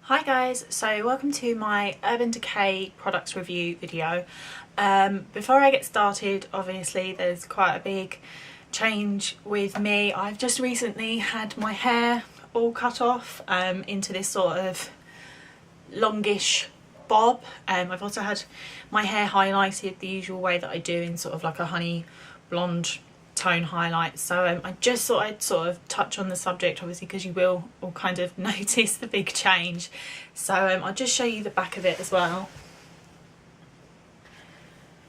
Hi guys, so welcome to my Urban Decay products review video. Before I get started, obviously there's quite a big change with me. I've just recently had my hair all cut off into this sort of longish bob. I've also had my hair highlighted the usual way that I do, in sort of like a honey blonde tone highlight. So I just thought I'd sort of touch on the subject, obviously, because you will all kind of notice the big change. So I'll just show you the back of it as well.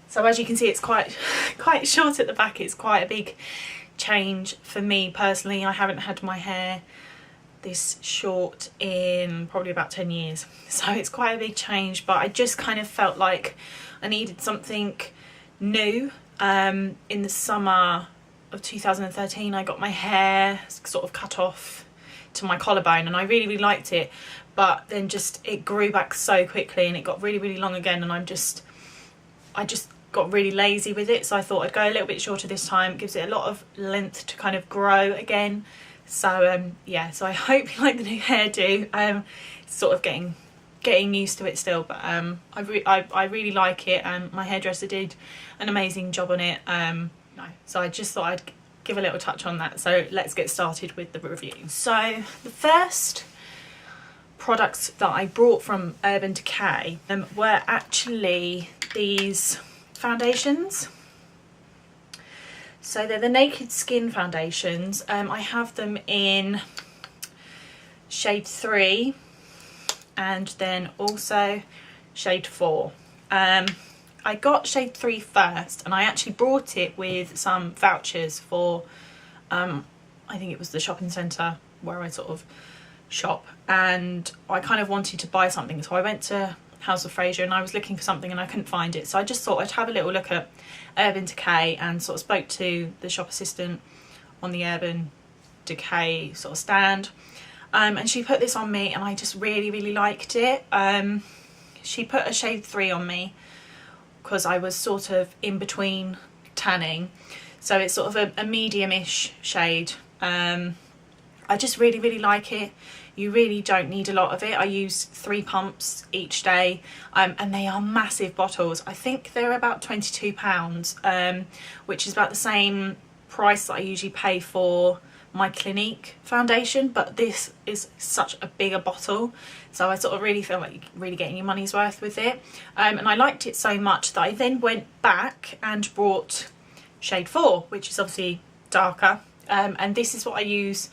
So as you can see, it's quite short at the back. It's quite a big change for me personally. I haven't had my hair this short in probably about 10 years, so it's quite a big change, but I just kind of felt like I needed something new. In the summer of 2013 I got my hair sort of cut off to my collarbone and I really liked it, but then just it grew back so quickly and it got really long again, and I just got really lazy with it, so I thought I'd go a little bit shorter this time. It gives it a lot of length to kind of grow again. So yeah, so I hope you like the new hairdo. Sort of getting used to it still, but I really like it, and my hairdresser did an amazing job on it. So I just thought I'd give a little touch on that. So let's get started with the review. So the first products that I brought from Urban Decay were actually these foundations. So they're the Naked Skin foundations. I have them in shade 3 and then also shade 4. I got shade 3 first, and I actually brought it with some vouchers for I think it was the shopping centre where I sort of shop, and I kind of wanted to buy something, so I went to House of Fraser and I was looking for something and I couldn't find it, so I just thought I'd have a little look at Urban Decay, and sort of spoke to the shop assistant on the Urban Decay sort of stand, and she put this on me and I just really liked it. She put a shade 3 on me because I was sort of in between tanning, so it's sort of a medium-ish shade. I just really like it. You really don't need a lot of it. I use 3 pumps each day, and they are massive bottles. I think they're about £22, which is about the same price that I usually pay for my Clinique foundation, but this is such a bigger bottle, so I sort of really feel like you're really getting your money's worth with it. And I liked it so much that I then went back and brought shade 4, which is obviously darker, and this is what I use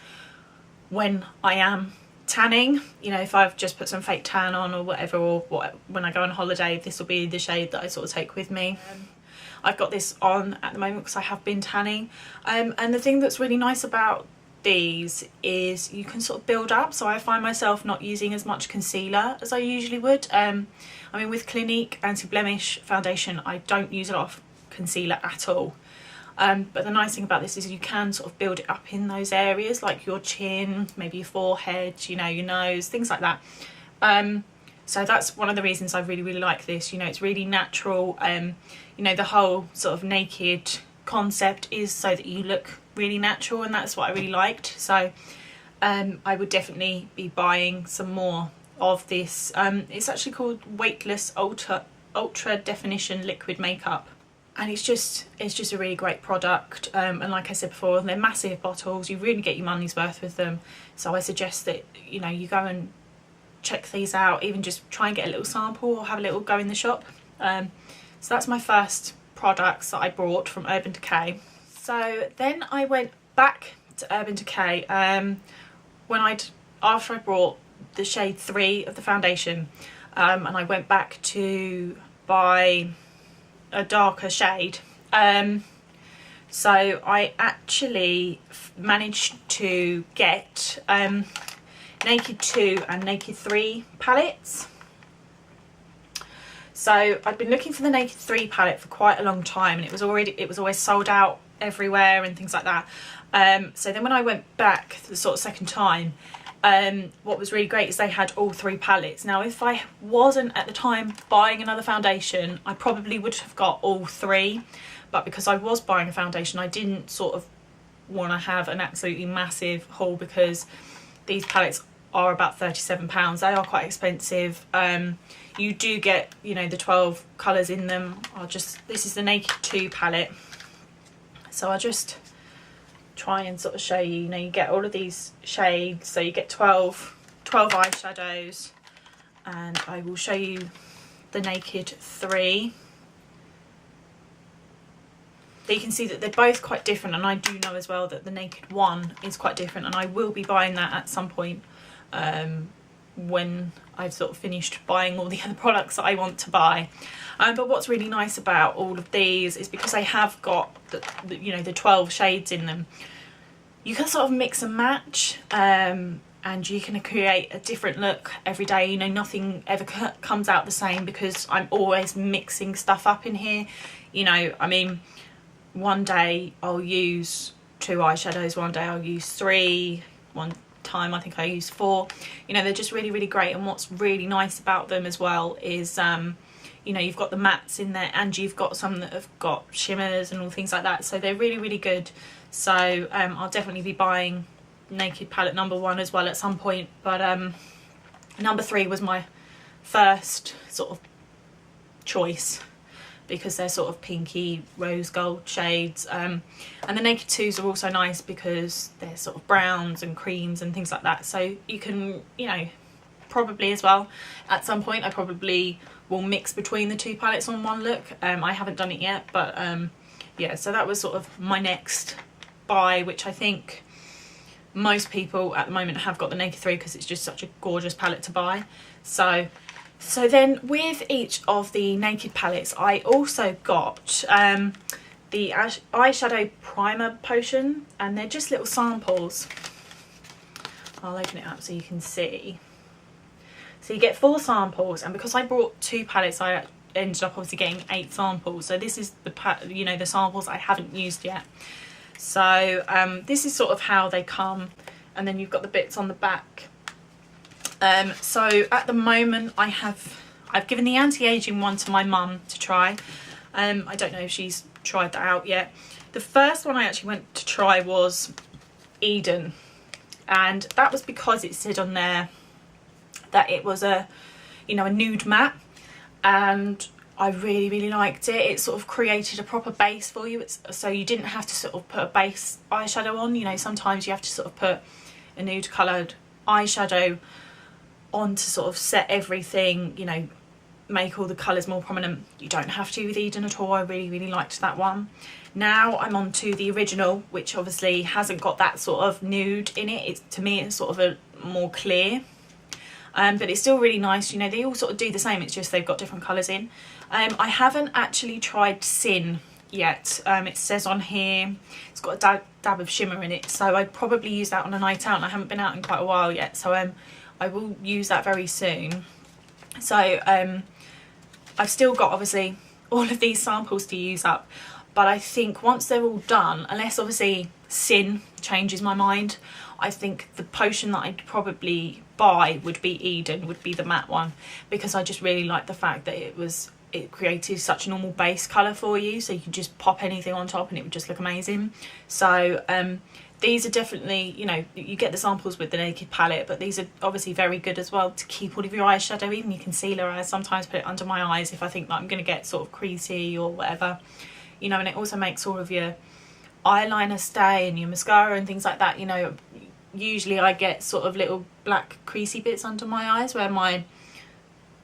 when I am tanning. You know, if I've just put some fake tan on or whatever, or when I go on holiday, this will be the shade that I sort of take with me. I've got this on at the moment because I have been tanning, and the thing that's really nice about these is you can sort of build up, so I find myself not using as much concealer as I usually would. I mean, with Clinique anti-blemish foundation I don't use a lot of concealer at all, but the nice thing about this is you can sort of build it up in those areas, like your chin, maybe your forehead, you know, your nose, things like that. So that's one of the reasons I really like this. You know, it's really natural. You know, the whole sort of naked concept is so that you look really natural, and that's what I really liked. So I would definitely be buying some more of this. It's actually called Weightless Ultra Definition Liquid Makeup, and it's just a really great product. And like I said before, they're massive bottles. You really get your money's worth with them. So I suggest that, you know, you go and check these out, even just try and get a little sample or have a little go in the shop. So that's my first products that I brought from Urban Decay. So then I went back to Urban Decay after I brought the shade 3 of the foundation, and I went back to buy a darker shade. So I actually managed to get Naked 2 and Naked 3 palettes. So I'd been looking for the Naked 3 palette for quite a long time, and it was always sold out everywhere and things like that. So then when I went back the sort of second time, what was really great is they had all 3 palettes. Now, if I wasn't at the time buying another foundation, I probably would have got all 3, but because I was buying a foundation, I didn't sort of want to have an absolutely massive haul, because these palettes are about £37. They are quite expensive. You do get, you know, the 12 colours in them. This is the Naked 2 palette. So I'll just try and sort of show you, you know, you get all of these shades. So you get 12 eyeshadows, and I will show you the Naked 3. You can see that they're both quite different, and I do know as well that the Naked 1 is quite different, and I will be buying that at some point when I've sort of finished buying all the other products that I want to buy. But what's really nice about all of these is because they have got you know, the 12 shades in them, you can sort of mix and match, and you can create a different look every day. You know, nothing ever comes out the same because I'm always mixing stuff up in here. You know, I mean, one day I'll use 2 eyeshadows, one day I'll use 3, one time I think I used 4. You know, they're just really, really great. And what's really nice about them as well is you know, you've got the mattes in there, and you've got some that have got shimmers and all things like that, so they're really, really good. So I'll definitely be buying Naked palette number 1 as well at some point, but number 3 was my first sort of choice because they're sort of pinky rose gold shades, and the Naked 2s are also nice because they're sort of browns and creams and things like that. So you can, you know, probably as well at some point I probably will mix between the 2 palettes on one look. I haven't done it yet, but yeah, so that was sort of my next buy, which I think most people at the moment have got the Naked 3 because it's just such a gorgeous palette to buy. So then with each of the Naked palettes I also got the eyeshadow primer potion, and they're just little samples. I'll open it up so you can see. So you get 4 samples, and because I bought 2 palettes I ended up obviously getting 8 samples. So this is you know, the samples I haven't used yet. So this is sort of how they come, and then you've got the bits on the back. So at the moment I've given the anti-aging one to my mum to try. I don't know if she's tried that out yet. The first one I actually went to try was Eden, and that was because it said on there that it was a, you know, a nude matte, and I really, really liked it. It sort of created a proper base for you. So you didn't have to sort of put a base eyeshadow on. You know, sometimes you have to sort of put a nude coloured eyeshadow on to sort of set everything, you know, make all the colours more prominent. You don't have to with Eden at all. I really, really liked that one. Now I'm on to the original, which obviously hasn't got that sort of nude in it. To me, it's sort of a more clear. But it's still really nice. You know, they all sort of do the same, it's just they've got different colours in. I haven't actually tried Sin yet. It says on here it's got a dab of shimmer in it, so I'd probably use that on a night out, and I haven't been out in quite a while yet, so I will use that very soon. So I've still got obviously all of these samples to use up, but I think once they're all done, unless obviously Sin changes my mind, I think the potion that I'd probably buy would be Eden, would be the matte one, because I just really like the fact that it created such a normal base colour for you, so you can just pop anything on top and it would just look amazing. So these are definitely, you know, you get the samples with the Naked palette, but these are obviously very good as well to keep all of your eyeshadow, even your concealer. I sometimes put it under my eyes if I think that I'm going to get sort of creasy or whatever, you know, and it also makes all of your eyeliner stay and your mascara and things like that. You know, usually I get sort of little black creasy bits under my eyes where my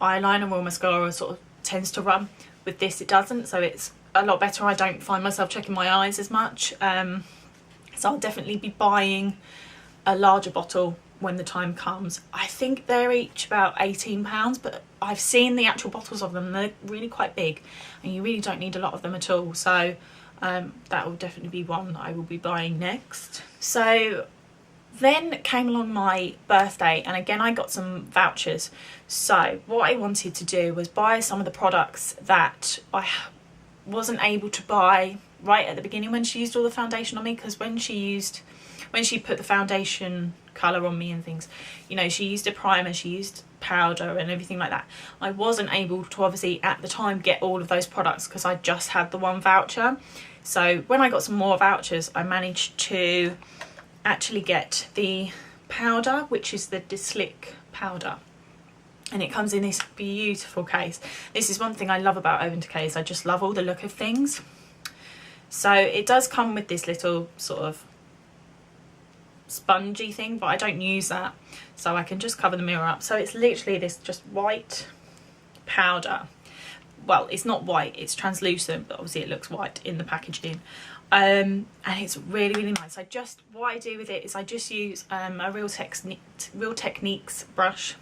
eyeliner or mascara sort of tends to run. With this it doesn't, so it's a lot better. I don't find myself checking my eyes as much, so I'll definitely be buying a larger bottle when the time comes. I think they're each about £18, but I've seen the actual bottles of them, they're really quite big and you really don't need a lot of them at all. So that will definitely be one that I will be buying next. So then came along my birthday, and again I got some vouchers. So what I wanted to do was buy some of the products that I wasn't able to buy right at the beginning when she used all the foundation on me, because when she put the foundation colour on me and things, you know, she used a primer, she used powder and everything like that. I wasn't able to obviously at the time get all of those products because I just had the one voucher. So when I got some more vouchers, I managed to actually get the powder, which is the Slick powder, and it comes in this beautiful case. This is one thing I love about Urban Decay, is I just love all the look of things. So it does come with this little sort of spongy thing, but I don't use that, so I can just cover the mirror up. So it's literally this just white powder. Well, it's not white, it's translucent, but obviously it looks white in the packaging. And it's really, really nice. What I do with it is I just use a Real Techniques brush,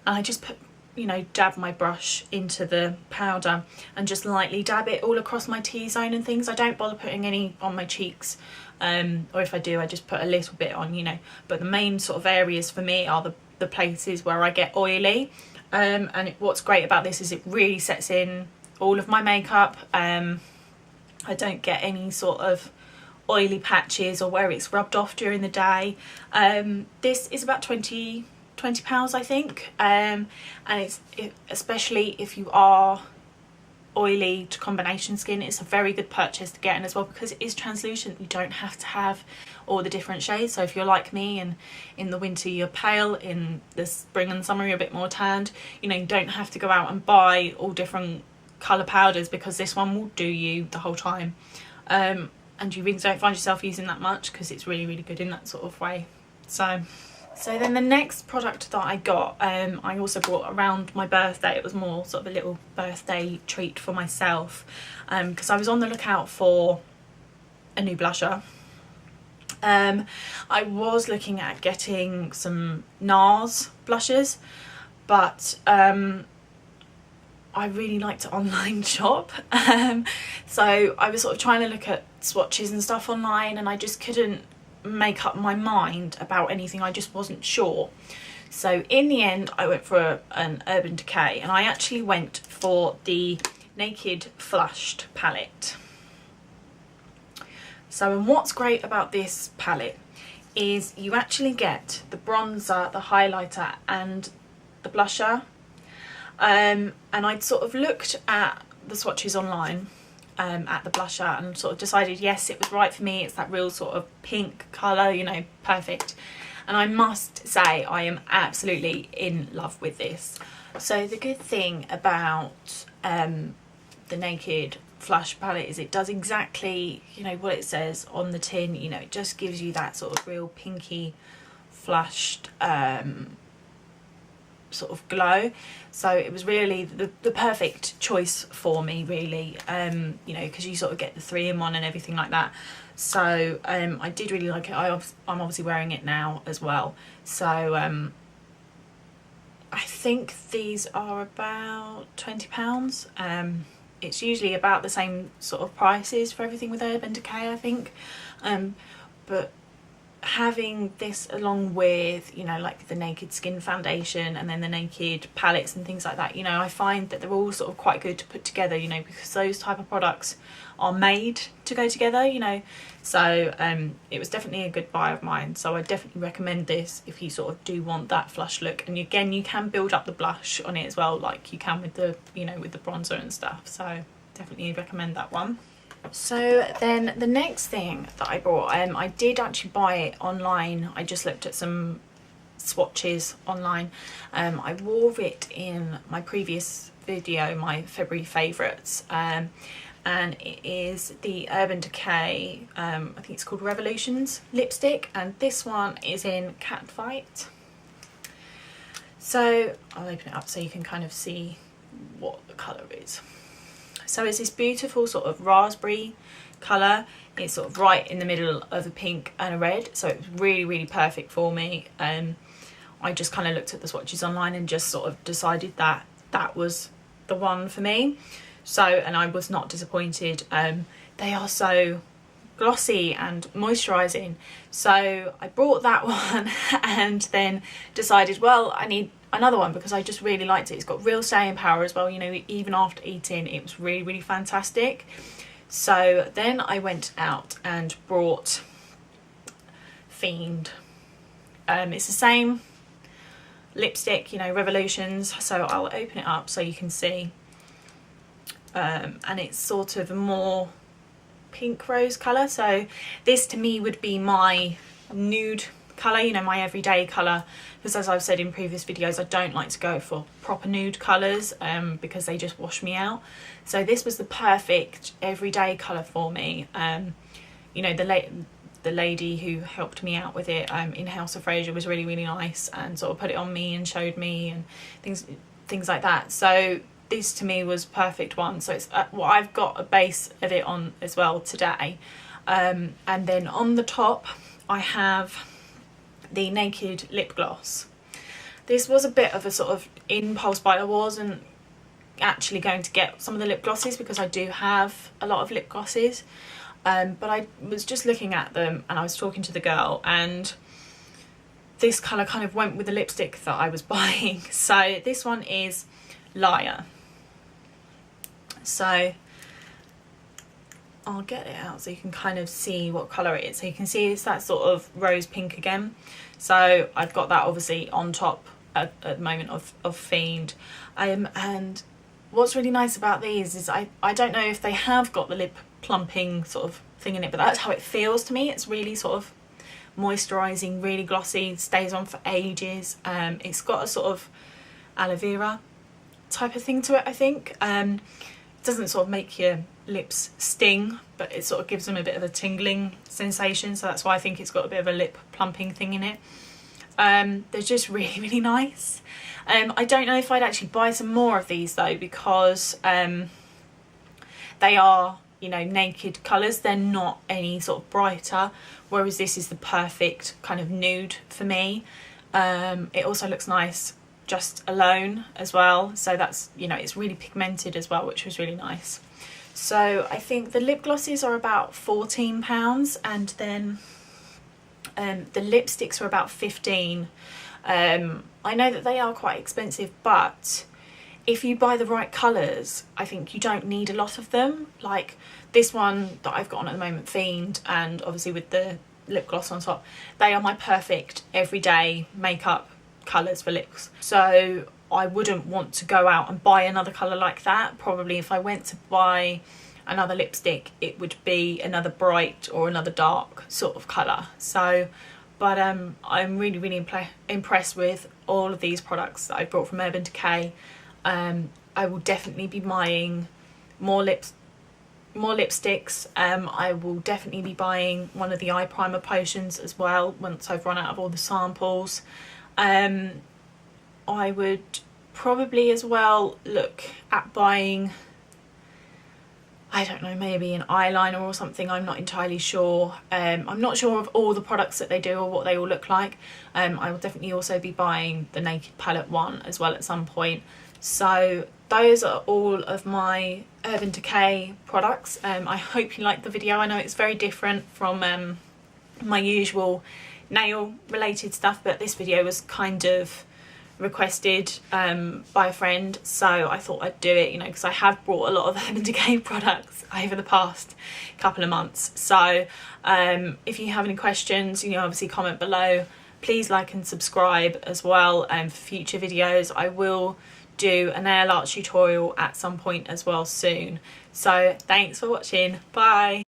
and I just put, you know, dab my brush into the powder and just lightly dab it all across my T-zone and things. I don't bother putting any on my cheeks, or if I do, I just put a little bit on, you know, but the main sort of areas for me are the places where I get oily. And what's great about this is it really sets in all of my makeup. I don't get any sort of oily patches or where it's rubbed off during the day. This is about £20 I think, and especially if you are oily to combination skin, it's a very good purchase to get in as well, because it is translucent. You don't have to have all the different shades. So if you're like me and in the winter you're pale, in the spring and summer you're a bit more tanned, you know, you don't have to go out and buy all different colour powders, because this one will do you the whole time. And you really don't find yourself using that much, because it's really, really good in that sort of way. So then the next product that I got, I also bought around my birthday. It was more sort of a little birthday treat for myself, because I was on the lookout for a new blusher. I was looking at getting some NARS blushes, but I really like to online shop. So I was sort of trying to look at swatches and stuff online, and I just couldn't make up my mind about anything. I just wasn't sure. So in the end I went for an Urban Decay, and I actually went for the Naked Flushed palette. So, and what's great about this palette is you actually get the bronzer, the highlighter and the blusher. And I'd sort of looked at the swatches online at the blusher and sort of decided, yes, it was right for me. It's that real sort of pink colour, you know, perfect. And I must say I am absolutely in love with this. So the good thing about the Naked Flush palette is it does exactly, you know, what it says on the tin. You know, it just gives you that sort of real pinky flushed sort of glow. So it was really the perfect choice for me, really, you know, because you sort of get the 3-in-1 and everything like that. So I did really like it. I'm obviously wearing it now as well. So I think these are about £20. It's usually about the same sort of prices for everything with Urban Decay, I think. But having this along with, you know, like the Naked Skin Foundation and then the Naked palettes and things like that, you know, I find that they're all sort of quite good to put together, you know, because those type of products are made to go together, you know. So it was definitely a good buy of mine. So I definitely recommend this if you sort of do want that flush look. And again, you can build up the blush on it as well, like you can with the, you know, with the bronzer and stuff. So definitely recommend that one. So then the next thing that I bought, I did actually buy it online. I just looked at some swatches online. I wore it in my previous video, my February favourites, and it is the Urban Decay, I think it's called Revolutions lipstick, and this one is in Catfight. So I'll open it up so you can kind of see what the colour is. So it's this beautiful sort of raspberry colour. It's sort of right in the middle of a pink and a red. So it was really, really perfect for me. I just kind of looked at the swatches online and just sort of decided that that was the one for me. So, and I was not disappointed. They are so glossy and moisturising. So I bought that one and then decided, well, I need another one because I just really liked it. It's got real staying power as well, you know, even after eating it was really, really fantastic. So then I went out and brought Fiend. It's the same lipstick, you know, Revolutions, so I'll open it up so you can see. And it's sort of a more pink rose colour, so this to me would be my nude colour, you know, my everyday colour, because as I've said in previous videos, I don't like to go for proper nude colours because they just wash me out. So this was the perfect everyday colour for me. You know, the lady who helped me out with it in House of Fraser was really, really nice and sort of put it on me and showed me and things like that. So this to me was perfect one. So it's well, I've got a base of it on as well today, and then on the top I have the Naked Lip Gloss. This was a bit of a sort of impulse buy. I wasn't actually going to get some of the lip glosses because I do have a lot of lip glosses, but I was just looking at them and I was talking to the girl, and this colour kind of went with the lipstick that I was buying. So this one is Liar. So I'll get it out so you can kind of see what colour it is. So you can see it's that sort of rose pink again. So I've got that obviously on top at the moment of Fiend. And what's really nice about these is I don't know if they have got the lip plumping sort of thing in it, but that's how it feels to me. It's really sort of moisturising, really glossy, stays on for ages. It's got a sort of aloe vera type of thing to it, I think. It doesn't sort of make your lips sting, but it sort of gives them a bit of a tingling sensation, so that's why I think it's got a bit of a lip plumping thing in it. They're just really, really nice. I don't know if I'd actually buy some more of these though, because they are, you know, naked colours. They're not any sort of brighter, whereas this is the perfect kind of nude for me. It also looks nice just alone as well, so that's, you know, it's really pigmented as well, which was really nice. So I think the lip glosses are about £14, and then the lipsticks are about 15. I know that they are quite expensive, but if you buy the right colours, I think you don't need a lot of them. Like this one that I've got on at the moment, Fiend, and obviously with the lip gloss on top, they are my perfect everyday makeup colours for lips. So I wouldn't want to go out and buy another colour like that. Probably if I went to buy another lipstick, it would be another bright or another dark sort of colour. So, but I'm really, really impressed with all of these products that I brought from Urban Decay. I will definitely be buying more lipsticks. I will definitely be buying one of the eye primer potions as well once I've run out of all the samples. I would probably as well look at buying, I don't know, maybe an eyeliner or something. I'm not entirely sure. I'm not sure of all the products that they do or what they all look like. I will definitely also be buying the Naked Palette one as well at some point. So those are all of my Urban Decay products. I hope you liked the video. I know it's very different from my usual nail related stuff, but this video was kind of requested by a friend, so I thought I'd do it, you know, because I have brought a lot of Urban Decay products over the past couple of months. So if you have any questions, you know, obviously comment below. Please like and subscribe as well for future videos. I will do a nail art tutorial at some point as well soon. So thanks for watching. Bye.